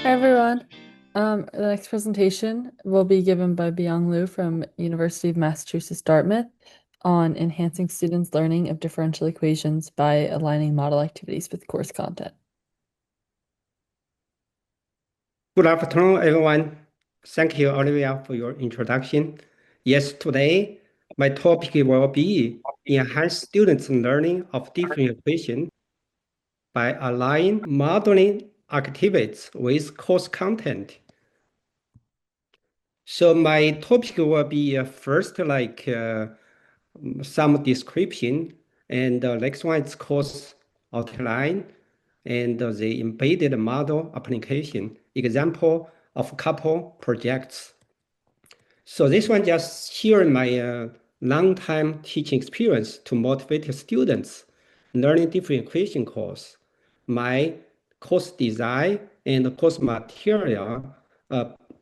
Hi everyone. The next presentation will be given by Biyong Liu from University of Massachusetts Dartmouth on enhancing students' learning of differential equations by aligning model activities with course content. Good afternoon, everyone. Thank you, Olivia, for your introduction. Yes, today my topic will be enhance students' learning of different equations by aligning modeling activities with course content. So my topic will be first some description, and the next one is course outline, and the embedded model application, example of couple projects. So this one just share my long time teaching experience to motivate students learning different equation course. My course design and course material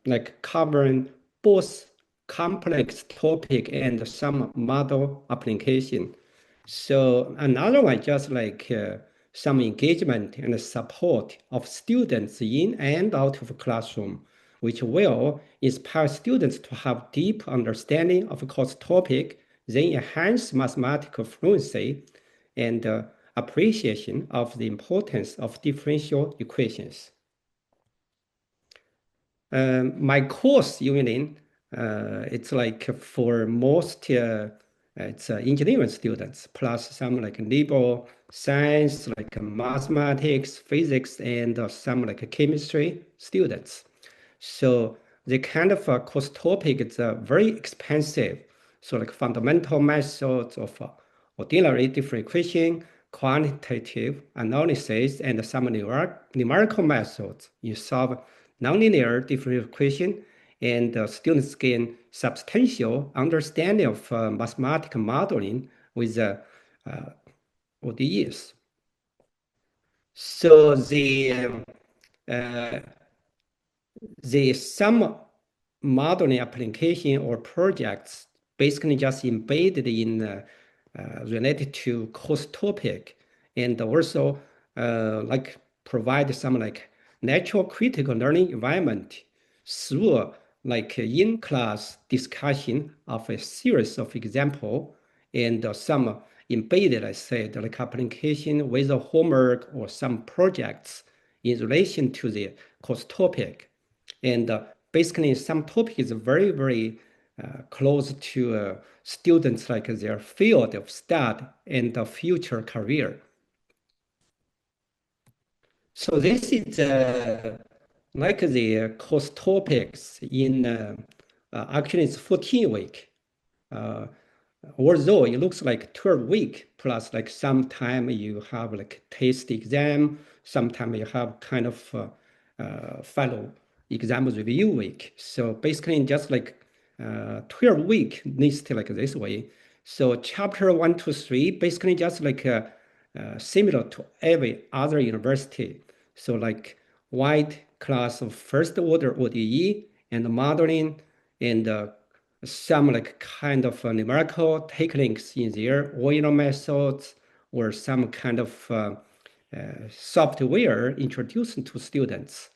like covering both complex topic and some model application. So another one just some engagement and support of students in and out of classroom, which will inspire students to have deep understanding of a course topic, then enhance mathematical fluency and appreciation of the importance of differential equations. My course unit, it's like for most, it's engineering students, plus some like liberal science, like mathematics, physics, and some like chemistry students. So the kind of course topic is very expensive. So like fundamental methods of ordinary different equation, quantitative analysis, and some numerical methods. You solve nonlinear differential equation, and students gain substantial understanding of mathematical modeling with ODEs. So uh, some modeling application or projects basically just embedded in related to course topic, and also like provide some like natural critical learning environment through like in-class discussion of a series of example and some embedded, I said, like application with a homework or some projects in relation to the course topic. And basically, some topic is very close to students like their field of study and the future career. So this is like the course topics in actually it's 14 week. Uh, Although it looks like 12 week plus like sometime you have like test exam, sometime you have kind of final exam review week. So basically just like 12 week listed like this way. So chapter 1 to 3 basically just like similar to every other university. So like white class of first order ODE and modeling and some like kind of numerical techniques in there, Euler methods, or some kind of software introduced to students.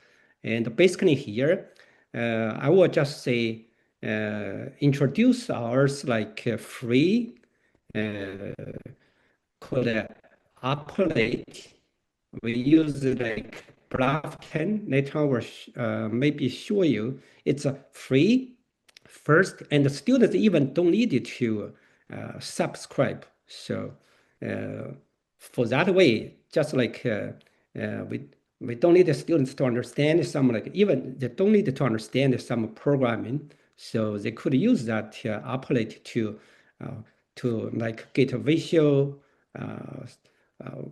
And basically here, I will just say introduce ours like free, called applet. We use like Graph 10. Later I will maybe show you. It's free first, and the students even don't need to subscribe. So for that way, just like we don't need the students to understand some like even they don't need to understand some programming, so they could use that applet uh, to like get a uh, uh,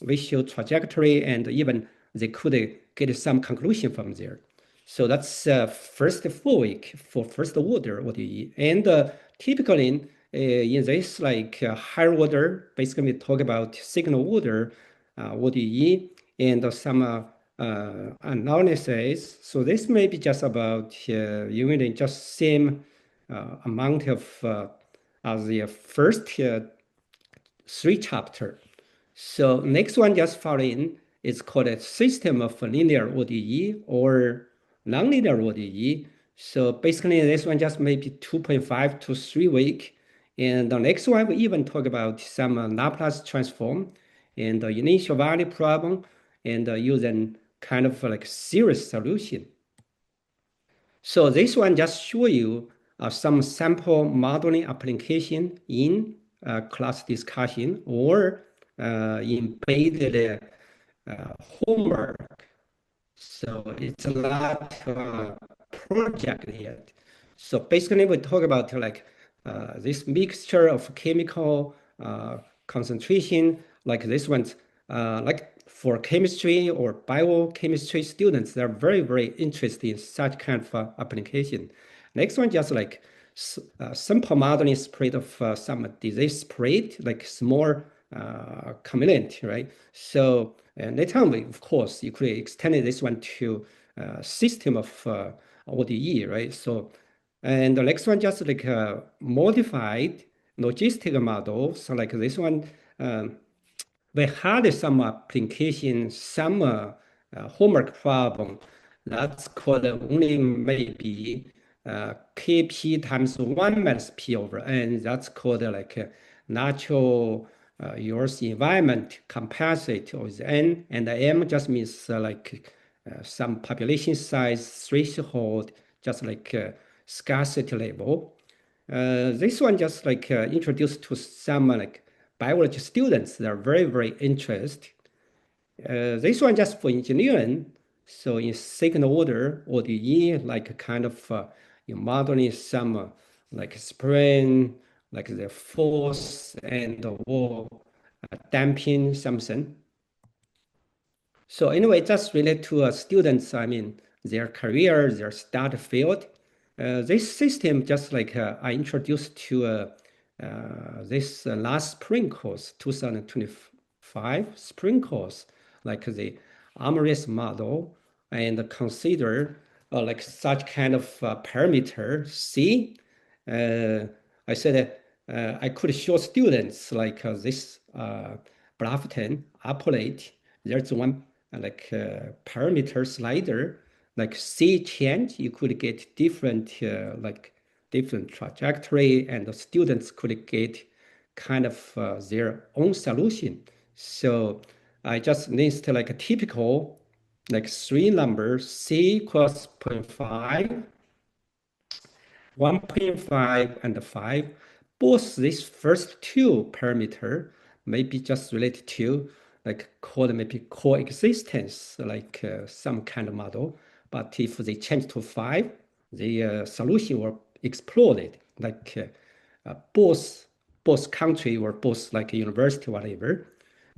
visual trajectory, and even they could get some conclusion from there. So that's first full week for first order ODE. And typically in this like higher order, basically we talk about signal order ODE and some analysis. So this may be just about using just same amount of as the first three chapter. So next one just following It's called a system of linear ODE or nonlinear ODE. So basically, this one just maybe 2.5 to 3 week. And the next one, we even talk about some Laplace transform and the initial value problem and using kind of like series solution. So this one just show you some sample modeling application in class discussion or embedded homework. So it's a lot project here. So basically, we talk about like this mixture of chemical concentration, like this one's like for chemistry or biochemistry students, they're very, very interested in such kind of application. Next one, just like simple modeling spread of some disease spread, like small chameleon, right? So later on, of course, you could extend this one to system of ODE, right? So, and the next one just like modified logistic model. So like this one, we had some application, some homework problem that's called only maybe Kp times 1 minus P over N. That's called like natural Earth environment capacity with N, and M just means like some population size threshold, just like scarcity level. This one just like introduced to some like biology students that are very, very interested. This one just for engineering. So in second order ODE, like kind of modeling some like spring, like the force and the wall damping something. So anyway, just related to students, I mean, their career, their start field. This system, just like I introduced to this last spring course, 2025 spring course, like the armorist model, and consider like such kind of parameter C. Uh, I said I could show students like this Bluffton applet. There's one like parameter slider, like C change. You could get different like different trajectory, and the students could get kind of their own solution. So I just list like a typical like three numbers C equals zero point 0.5, 1.5 and 5, both these first two parameter may be just related to like called maybe coexistence, like some kind of model. But if they change to 5, the solution will explode. Like both country or both like university, whatever,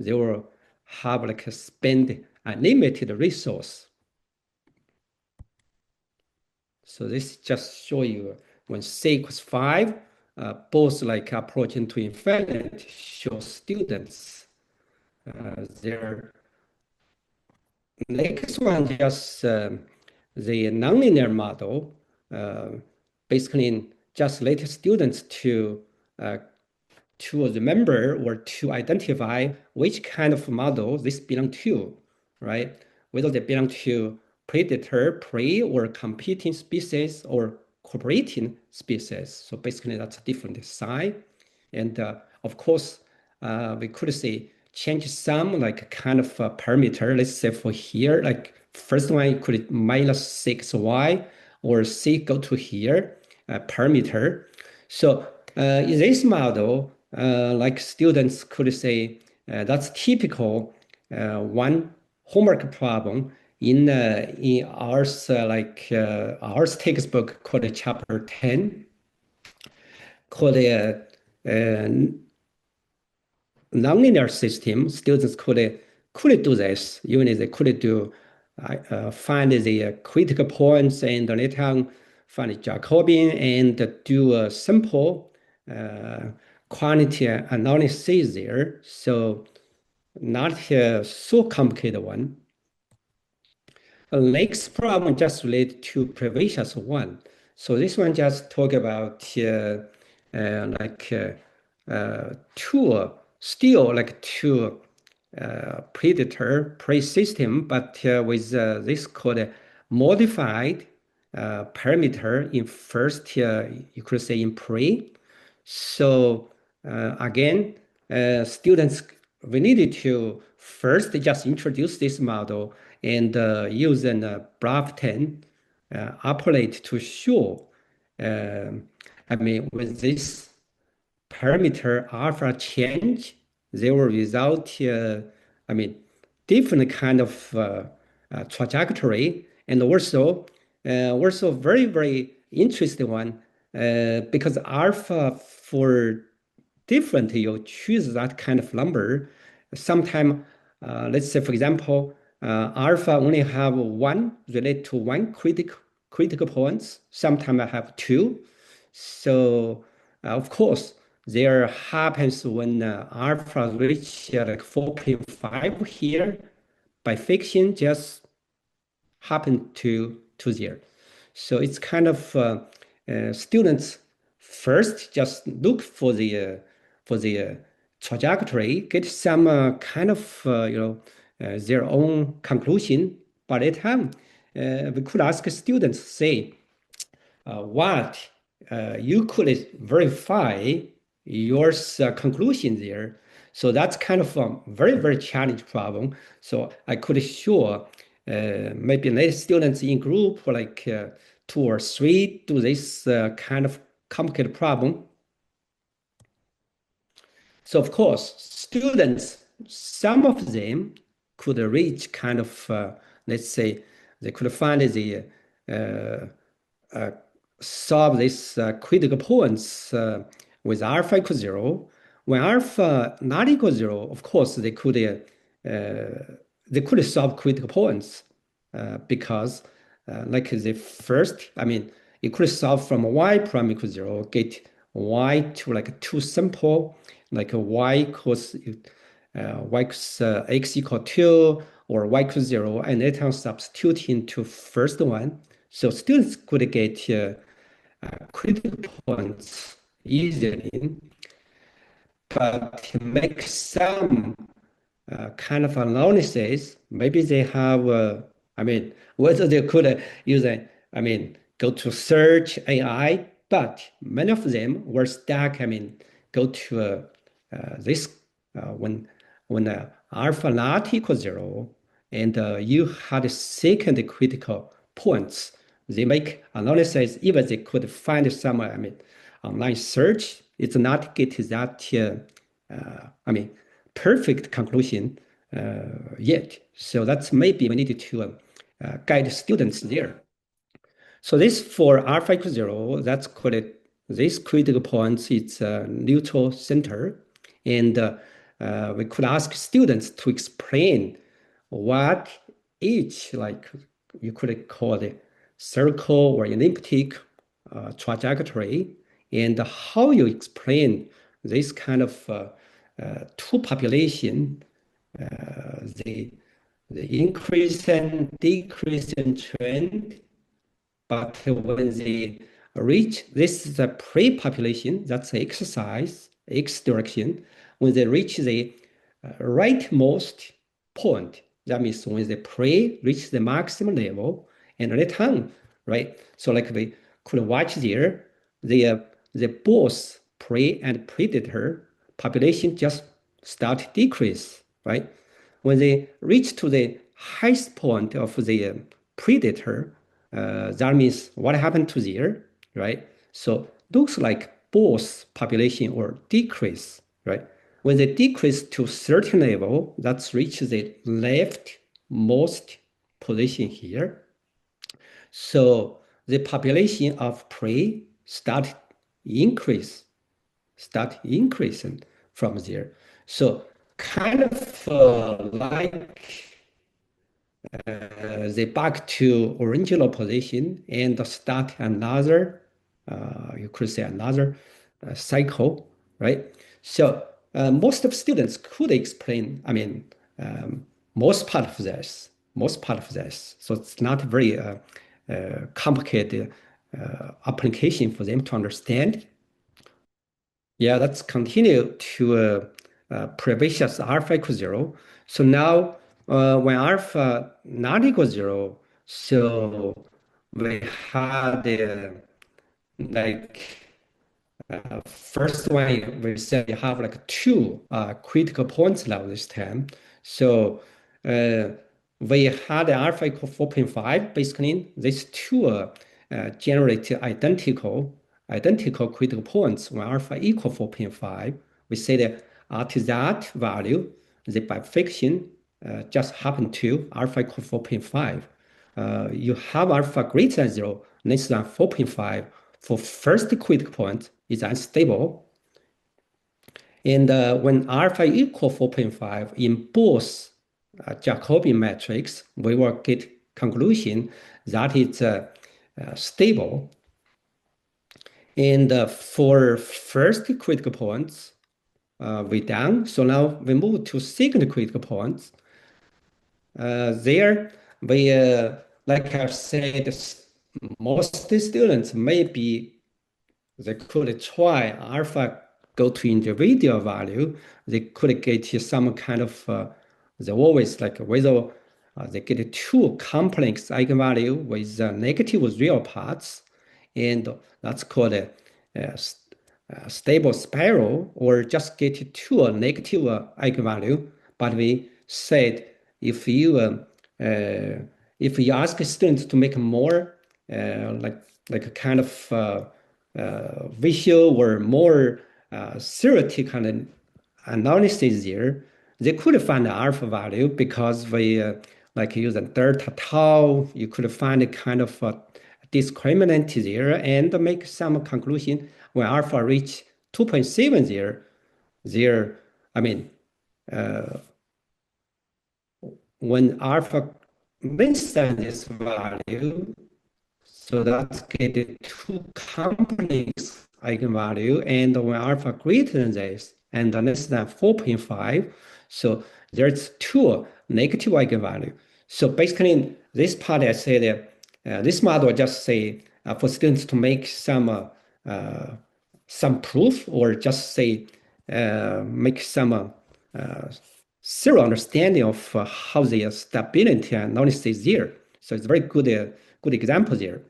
they will have like spend unlimited resource. So this just show you when C equals 5, both like approaching to infinite show students their next one just the nonlinear model, uh, basically just let students uh, to remember or to identify which kind of model this belong to, right? Whether they belong to predator, prey, or competing species or cooperating species. So basically that's a different side. And of course, we could say change some like kind of parameter. Let's say for here, like first one, you could minus 6y or c go to here, parameter. So in this model, like students could say that's typical one homework problem in ours ours textbook called chapter 10 called nonlinear system. Students could do this even if they could do find the critical points and later on find Jacobian and do a simple quantity analysis there. So not so complicated one. The next problem just related to previous one. So this one just talk about like two, still like two predator, prey system, but with this called modified parameter in first, you could say in prey. So again, students, we needed to first just introduce this model and use an Brafton applet to show, with this parameter alpha change, they will result, I mean, different kind of trajectory, and also very, very interesting one, because alpha for different, you choose that kind of number. Sometime, let's say, for example, alpha only have one related to one critical points. Sometimes I have two. So, of course, there happens when alpha reach like 4.5 here, by fiction just happen to there. So it's kind of students first just look for the trajectory, get some kind of their own conclusion. But at time, we could ask students, say, what you could verify your conclusion there. So that's kind of a very, very challenging problem. So I could show maybe let students in group like two or three do this kind of complicated problem. So of course, students, some of them could reach kind of, let's say, they could find the uh, uh, solve these critical points with alpha equals zero. When alpha not equal zero, of course, they could solve critical points because like the first, you could solve from y prime equals zero, get y to like too simple, like y equals x equal 2 or y equals 0, and it will substitute into first one. So students could get critical points easily, but to make some kind of analysis, maybe they have, whether they could use go to search AI, but many of them were stuck, go to this, when alpha not equal zero, and you had a second critical points, they make analysis, even they could find some, online search, it's not get that, perfect conclusion yet. So that's maybe we need to guide students there. So this for alpha equals zero, that's called this critical point, it's a neutral center. And we could ask students to explain what each, like you could call it circle or elliptic trajectory, and how you explain this kind of two population, the increase and decrease in trend. But when they reach, this is a pre-population, that's the exercise, X direction. When they reach the rightmost point, that means when the prey reach the maximum level and return, right? So like we could watch there, the both prey and predator population just start decrease, right? When they reach to the highest point of the predator, that means what happened to there, right? So looks like both population or decrease, right? When they decrease to certain level, that's reach the leftmost position here. So the population of prey start increasing from there. So kind of like they back to original position and start another, you could say another cycle, right? So most of students could explain, most part of this. So it's not very complicated application for them to understand. Yeah, let's continue to previous alpha equals zero. So now when alpha not equal zero, so we had like first one, we said you have like two critical points level this time. So uh, we had alpha equal 4.5. Basically, these two generate identical critical points when alpha equal 4.5. We say that to that value, the bification just happen to alpha equal 4.5. You have alpha greater than zero, less than 4.5 for first critical point is unstable. And when alpha equal 4.5 in both Jacobian matrix, we will get conclusion that it's stable. And for first critical points, we done. So now we move to second critical points. There, we, like I said, most students may be they could try alpha go to individual value. They could get some kind of they always like whether they get two complex eigenvalue with negative real parts, and that's called a stable spiral, or just get to a negative eigenvalue. But we said if you if you ask students to make more like a kind of visual or more theoretical kind of analysis there, they could find the alpha value because we like use a delta tau, you could find a kind of discriminant there and make some conclusion when alpha reach 2.70, there, I mean, when alpha less than this value, so that's get two complex eigenvalue, and when alpha greater than this and less than 4.5, so there's two negative eigenvalue. So basically, this part I said this model just say for students to make some proof or just say make some zero understanding of how the stability analysis is there. So it's very good example there.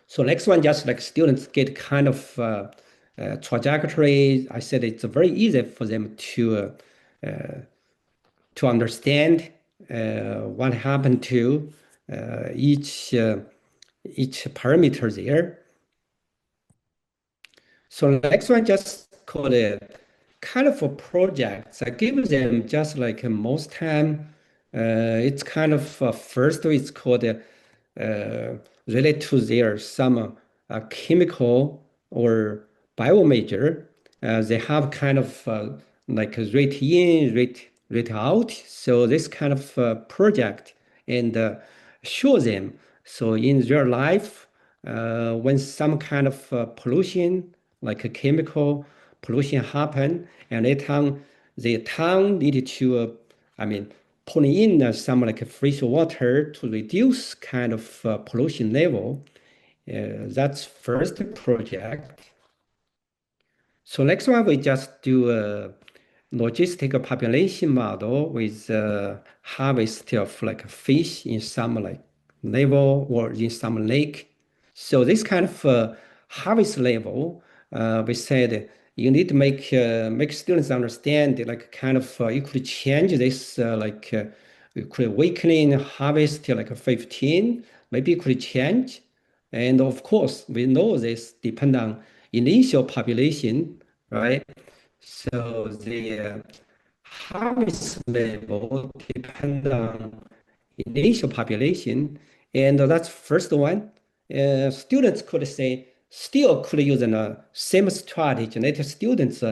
So next one, just like students get kind of trajectory. I said it's very easy for them to understand what happened to each parameter there. So next one just called a kind of a project. I give them just like most time. It's kind of first it's called related to their some chemical or bio major. They have kind of like a rate in, rate out. So this kind of project and show them. So in real life, when some kind of pollution, like a chemical pollution happen, and the town needed to, I mean, put in some like fresh water to reduce kind of pollution level. That's first project. So next one, we just do a logistic population model with harvest of like fish in some like level or in some lake. So this kind of harvest level, we said you need to make students understand like kind of you could change this you could weekly harvest to like 15, maybe you could change. And of course, we know this depend on initial population, right? So the harvest level depend on initial population, and that's first one. Students could say still could use the same strategy. Let students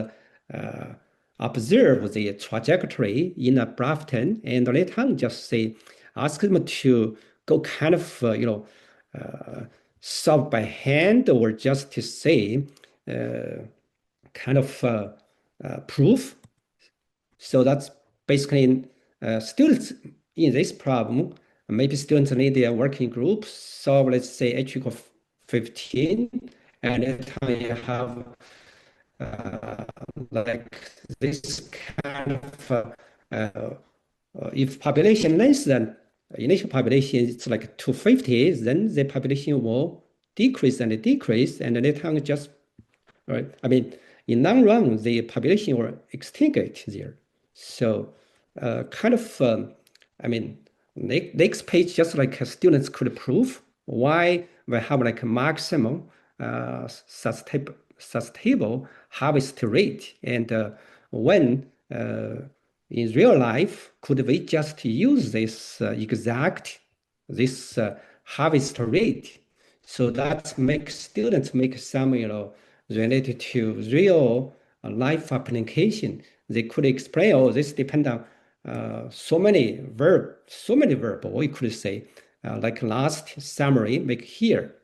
observe the trajectory in a Grafton, and let them just say ask them to go kind of solve by hand or just to say kind of proof. So that's basically students in this problem. Maybe students need a working group. So let's say H equal 15, and then you have like this kind of if population less than initial population, it's like 250, then the population will decrease and decrease, and later just right. I mean, in long run, the population will extinguish there. So, kind of, I mean, next page, just like students could prove why we have like a maximum sustainable harvest rate, and when in real life could we just use this exact this harvest rate? So that makes students make some, related to real life application. They could explain, oh, this depend on so many verb, we could say, like last summary, make here.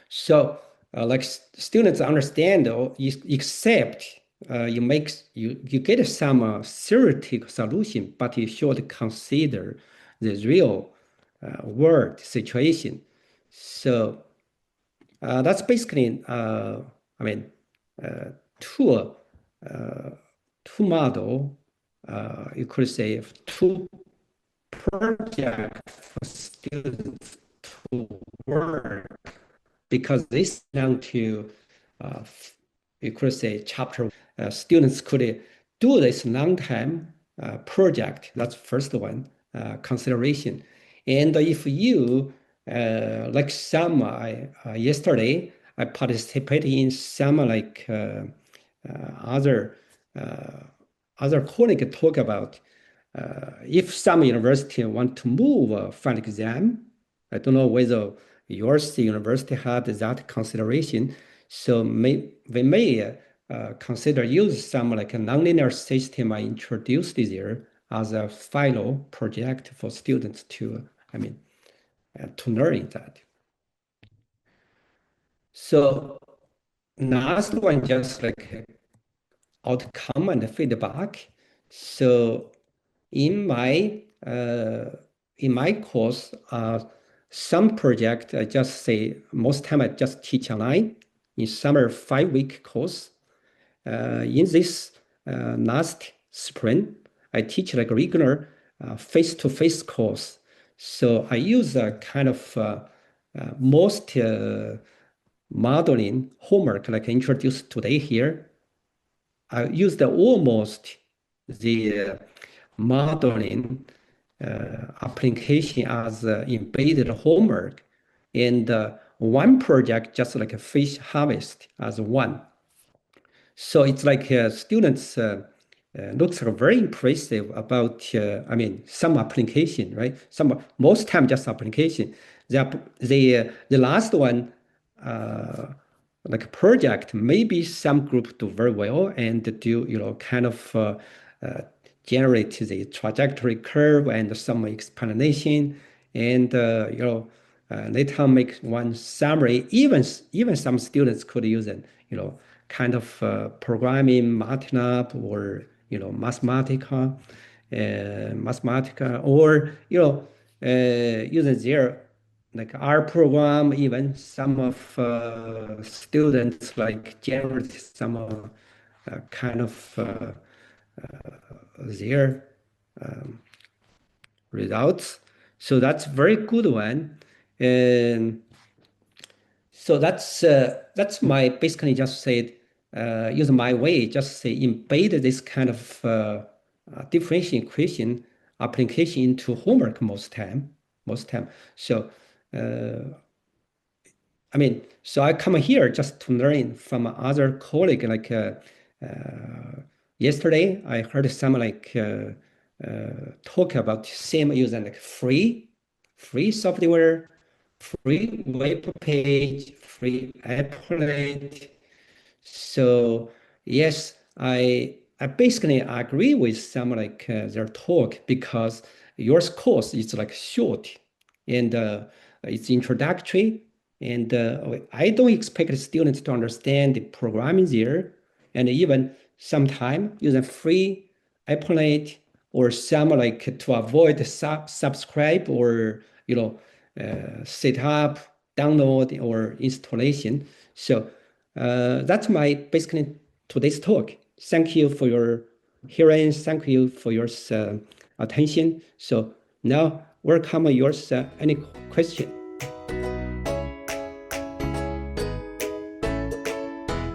So, like students understand, or except you get some theoretical solution, but you should consider the real world situation. So that's basically, I mean, uh, two uh, two model. You could say two project for students to work because this down to uh, you could say chapter students could do this long time project. That's first one consideration. And if you like some yesterday I participated in some like other uh, other colleague talk about if some university want to move final exam. I don't know whether yours university had that consideration. So we may consider use some like a nonlinear system I introduced there as a final project for students to, I mean, to learn that. So last one, just like outcome and feedback. So in my uh, in my course, some project I just say most time I just teach online. In summer 5 week course, in this last spring, I teach like regular face-to-face course. So I use a kind of most modeling homework like introduced today here. I used almost the modeling application as embedded homework, and one project just like a fish harvest as one. So it's like students looks like very impressive about, I mean, some application, right? Some most time just application. The last one, uh, like a project, maybe some group do very well and do, kind of uh, generate the trajectory curve and some explanation, and later make one summary. Even some students could use it, kind of programming MATLAB or Mathematica, or using their like R program. Even some of students like generate some kind of their results. So that's very good one. And so that's my basically just said use my way, just say embed this kind of differential equation application into homework most time. So I mean, so I come here just to learn from other colleague. Like yesterday, I heard some like talk about same using like free software, free web page, free applet. So yes, I basically agree with some like their talk because your course is like short and it's introductory, and I don't expect students to understand the programming there, and even sometime using free applet or some like to avoid subscribe or set up, download or installation. So that's my basically today's talk. Thank you for your hearing. Thank you for your attention. So now welcome yours any question.